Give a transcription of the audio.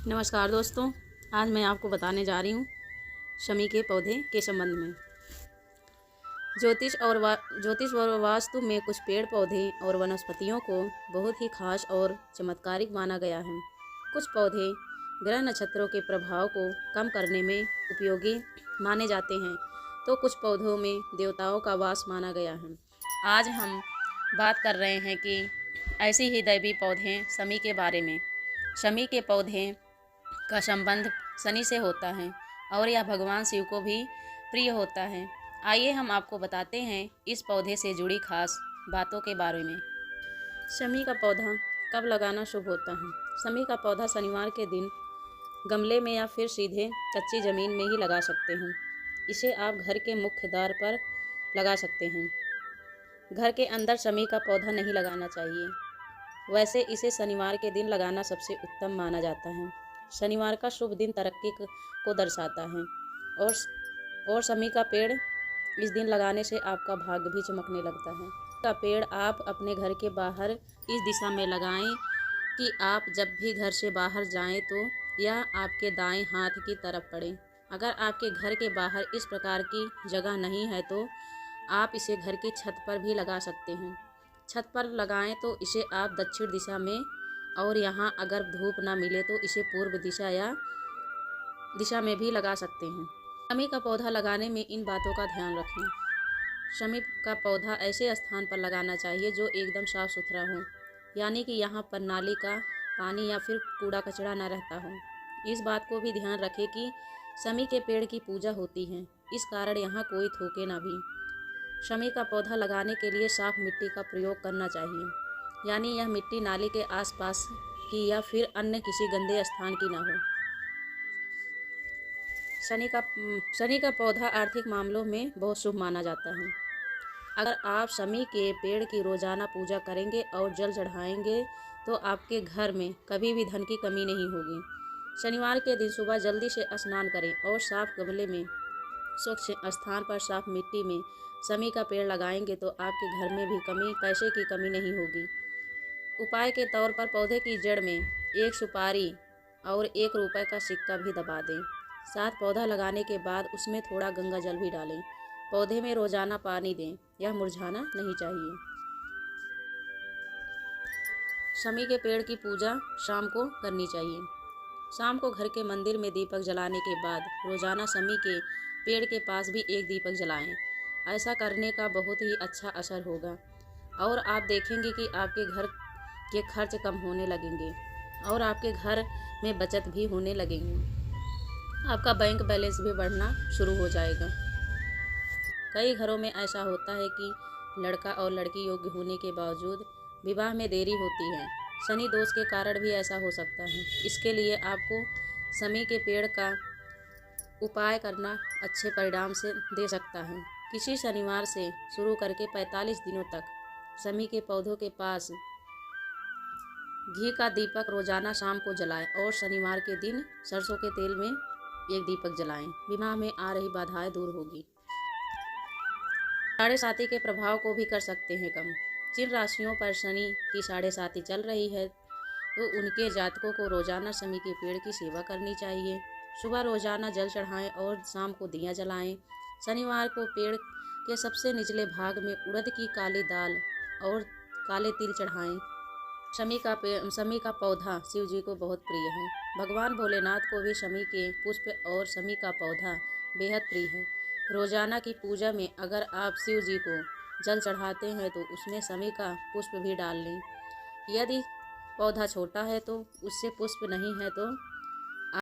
नमस्कार दोस्तों, आज मैं आपको बताने जा रही हूँ शमी के पौधे के संबंध में। ज्योतिष और वास्तु में कुछ पेड़ पौधे और वनस्पतियों को बहुत ही खास और चमत्कारिक माना गया है। कुछ पौधे ग्रह नक्षत्रों के प्रभाव को कम करने में उपयोगी माने जाते हैं, तो कुछ पौधों में देवताओं का वास माना गया है। आज हम बात कर रहे हैं कि ऐसी ही दैवी पौधे शमी के बारे में। शमी के पौधे का संबंध शनि से होता है और यह भगवान शिव को भी प्रिय होता है। आइए हम आपको बताते हैं इस पौधे से जुड़ी खास बातों के बारे में। शमी का पौधा कब लगाना शुभ होता है? शमी का पौधा शनिवार के दिन गमले में या फिर सीधे कच्ची ज़मीन में ही लगा सकते हैं। इसे आप घर के मुख्य द्वार पर लगा सकते हैं। घर के अंदर शमी का पौधा नहीं लगाना चाहिए। वैसे इसे शनिवार के दिन लगाना सबसे उत्तम माना जाता है। शनिवार का शुभ दिन तरक्की को दर्शाता है और शमी का पेड़ इस दिन लगाने से आपका भाग्य भी चमकने लगता है। का पेड़ आप अपने घर के बाहर इस दिशा में लगाएं कि आप जब भी घर से बाहर जाएं तो यह आपके दाएं हाथ की तरफ पड़े। अगर आपके घर के बाहर इस प्रकार की जगह नहीं है तो आप इसे घर की छत पर भी लगा सकते हैं। छत पर लगाएं तो इसे आप दक्षिण दिशा में, और यहाँ अगर धूप ना मिले तो इसे पूर्व दिशा में भी लगा सकते हैं। शमी का पौधा लगाने में इन बातों का ध्यान रखें। शमी का पौधा ऐसे स्थान पर लगाना चाहिए जो एकदम साफ सुथरा हो, यानी कि यहाँ पर नाली का पानी या फिर कूड़ा कचरा ना रहता हो। इस बात को भी ध्यान रखें कि शमी के पेड़ की पूजा होती है, इस कारण यहाँ कोई थूके ना भी। शमी का पौधा लगाने के लिए साफ मिट्टी का प्रयोग करना चाहिए, यानी यह मिट्टी नाली के आसपास की या फिर अन्य किसी गंदे स्थान की ना हो। शनि का पौधा आर्थिक मामलों में बहुत शुभ माना जाता है। अगर आप शमी के पेड़ की रोजाना पूजा करेंगे और जल चढ़ाएंगे तो आपके घर में कभी भी धन की कमी नहीं होगी। शनिवार के दिन सुबह जल्दी से स्नान करें और साफ गमले में स्वच्छ स्थान पर साफ मिट्टी में शमी का पेड़ लगाएंगे तो आपके घर में भी पैसे की कमी नहीं होगी। उपाय के तौर पर पौधे की जड़ में एक सुपारी और 1 रुपये का सिक्का भी दबा दें। साथ पौधा लगाने के बाद उसमें थोड़ा गंगा जल भी डालें। पौधे में रोजाना पानी दें, यह मुरझाना नहीं चाहिए। शमी के पेड़ की पूजा शाम को करनी चाहिए। शाम को घर के मंदिर में दीपक जलाने के बाद रोजाना शमी के पेड़ के पास भी एक दीपक जलाएं। ऐसा करने का बहुत ही अच्छा असर होगा और आप देखेंगे कि आपके घर के खर्च कम होने लगेंगे और आपके घर में बचत भी होने लगेंगी। आपका बैंक बैलेंस भी बढ़ना शुरू हो जाएगा। कई घरों में ऐसा होता है कि लड़का और लड़की योग्य होने के बावजूद विवाह में देरी होती है। शनि दोष के कारण भी ऐसा हो सकता है। इसके लिए आपको शमी के पेड़ का उपाय करना अच्छे परिणाम से दे सकता है। किसी शनिवार से शुरू करके 45 दिनों तक शमी के पौधों के पास घी का दीपक रोजाना शाम को जलाएं और शनिवार के दिन सरसों के तेल में एक दीपक जलाएं। विवाह में आ रही बाधाएं दूर होगी। साढ़े साती के प्रभाव को भी कर सकते हैं कम। जिन राशियों पर शनि की साढ़े साती चल रही है तो उनके जातकों को रोजाना शमी के पेड़ की सेवा करनी चाहिए। सुबह रोजाना जल चढ़ाएं और शाम को दिया जलाएं। शनिवार को पेड़ के सबसे निचले भाग में उड़द की काली दाल और काले तिल चढ़ाएं। शमी का पौधा शिव जी को बहुत प्रिय है। भगवान भोलेनाथ को भी शमी के पुष्प और शमी का पौधा बेहद प्रिय है। रोजाना की पूजा में अगर आप शिव जी को जल चढ़ाते हैं तो उसमें शमी का पुष्प भी डाल लें। यदि पौधा छोटा है तो उससे पुष्प नहीं है तो